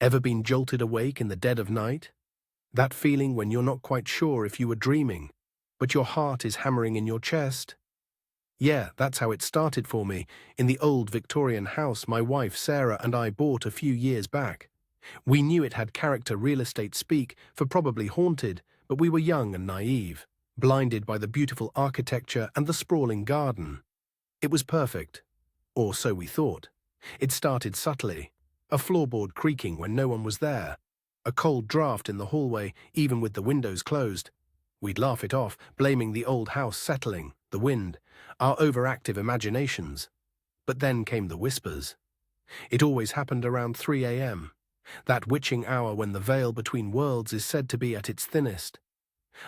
Ever been jolted awake in the dead of night? That feeling when you're not quite sure if you were dreaming, but your heart is hammering in your chest? Yeah, that's how it started for me, in the old Victorian house my wife Sarah and I bought a few years back. We knew it had character real estate speak for probably haunted, but we were young and naive, blinded by the beautiful architecture and the sprawling garden. It was perfect, or so we thought. It started subtly, a floorboard creaking when no one was there, a cold draft in the hallway even with the windows closed. We'd laugh it off, blaming the old house settling, the wind, our overactive imaginations. But then came the whispers. It always happened around 3 a.m., that witching hour when the veil between worlds is said to be at its thinnest.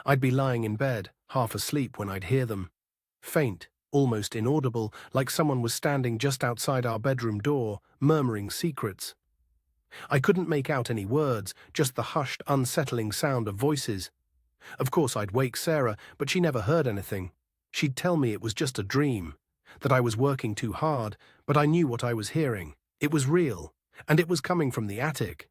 I'd be lying in bed, half asleep when I'd hear them. Faint, almost inaudible, like someone was standing just outside our bedroom door, murmuring secrets. I couldn't make out any words, just the hushed, unsettling sound of voices. Of course I'd wake Sarah, but she never heard anything. She'd tell me it was just a dream, that I was working too hard, but I knew what I was hearing. It was real, and it was coming from the attic.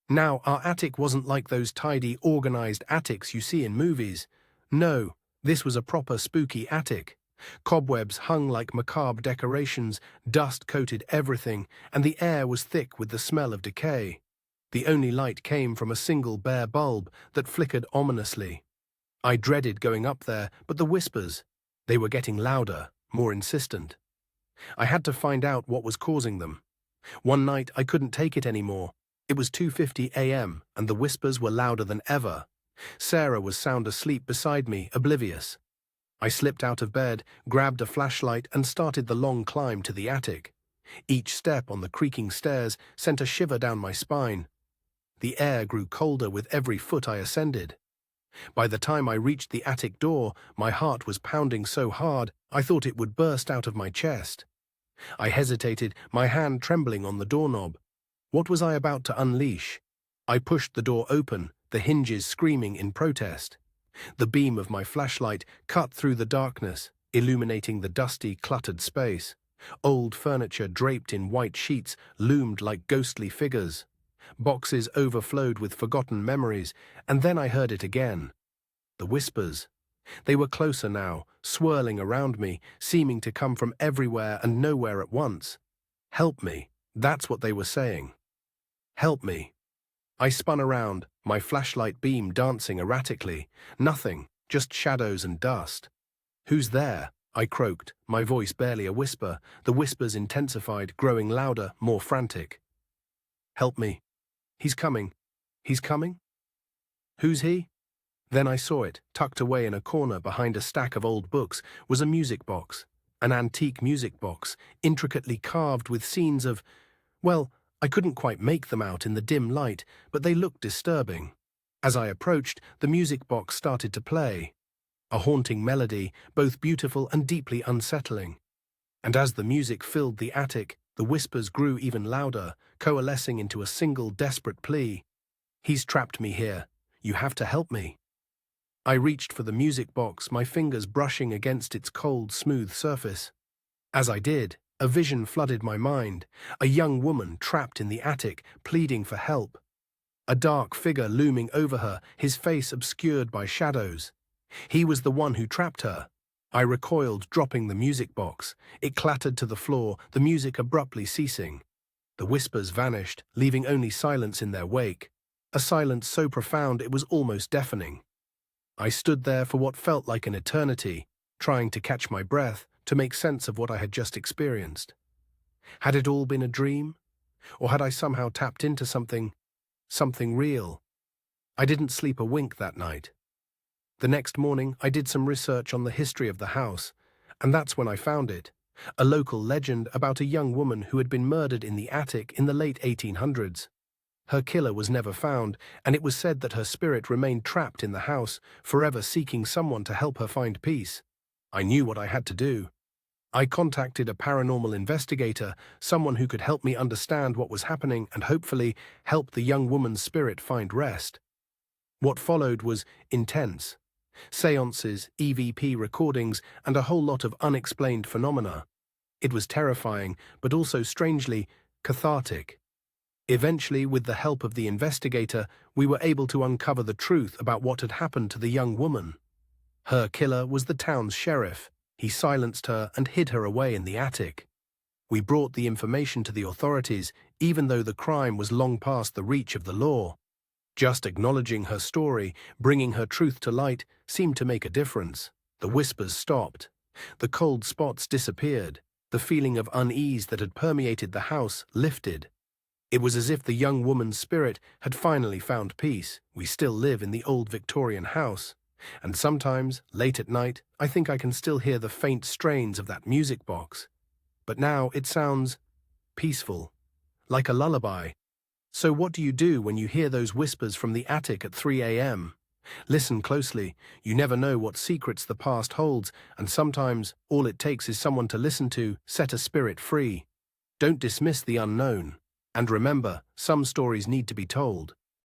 Now, our attic wasn't like those tidy, organized attics you see in movies. No, this was a proper spooky attic. Cobwebs hung like macabre decorations, dust coated everything, and the air was thick with the smell of decay. The only light came from a single bare bulb that flickered ominously. I dreaded going up there, but the whispers, they were getting louder, more insistent. I had to find out what was causing them. One night I couldn't take it anymore. It was 2:50 a.m. and the whispers were louder than ever. Sarah was sound asleep beside me, oblivious. I slipped out of bed, grabbed a flashlight and started the long climb to the attic. Each step on the creaking stairs sent a shiver down my spine. The air grew colder with every foot I ascended. By the time I reached the attic door, my heart was pounding so hard I thought it would burst out of my chest. I hesitated, my hand trembling on the doorknob. What was I about to unleash? I pushed the door open, the hinges screaming in protest. The beam of my flashlight cut through the darkness, illuminating the dusty, cluttered space. Old furniture draped in white sheets loomed like ghostly figures. Boxes overflowed with forgotten memories, and then I heard it again. The whispers. They were closer now, swirling around me, seeming to come from everywhere and nowhere at once. Help me, that's what they were saying. Help me. I spun around, my flashlight beam dancing erratically. Nothing, just shadows and dust. Who's there? I croaked, my voice barely a whisper. The whispers intensified, growing louder, more frantic. Help me. He's coming. He's coming? Who's he? Then I saw it, tucked away in a corner behind a stack of old books, was a music box. An antique music box, intricately carved with scenes of, well, I couldn't quite make them out in the dim light, but they looked disturbing. As I approached, the music box started to play. A haunting melody, both beautiful and deeply unsettling. And as the music filled the attic, the whispers grew even louder, coalescing into a single desperate plea. He's trapped me here. You have to help me. I reached for the music box, my fingers brushing against its cold, smooth surface. As I did, a vision flooded my mind, a young woman trapped in the attic, pleading for help. A dark figure looming over her, his face obscured by shadows. He was the one who trapped her. I recoiled, dropping the music box. It clattered to the floor, the music abruptly ceasing. The whispers vanished, leaving only silence in their wake, a silence so profound it was almost deafening. I stood there for what felt like an eternity, trying to catch my breath, to make sense of what I had just experienced. Had it all been a dream? Or had I somehow tapped into something real? I didn't sleep a wink that night. The next morning, I did some research on the history of the house, and that's when I found it, a local legend about a young woman who had been murdered in the attic in the late 1800s. Her killer was never found, and it was said that her spirit remained trapped in the house, forever seeking someone to help her find peace. I knew what I had to do. I contacted a paranormal investigator, someone who could help me understand what was happening and hopefully help the young woman's spirit find rest. What followed was intense. Seances, EVP recordings, and a whole lot of unexplained phenomena. It was terrifying, but also strangely cathartic. Eventually, with the help of the investigator, we were able to uncover the truth about what had happened to the young woman. Her killer was the town's sheriff. He silenced her and hid her away in the attic. We brought the information to the authorities, even though the crime was long past the reach of the law. Just acknowledging her story, bringing her truth to light, seemed to make a difference. The whispers stopped. The cold spots disappeared. The feeling of unease that had permeated the house lifted. It was as if the young woman's spirit had finally found peace. We still live in the old Victorian house, and sometimes, late at night, I think I can still hear the faint strains of that music box. But now it sounds peaceful, like a lullaby. So what do you do when you hear those whispers from the attic at 3 a.m.? Listen closely. You never know what secrets the past holds, and sometimes all it takes is someone to listen to, set a spirit free. Don't dismiss the unknown. And remember, some stories need to be told.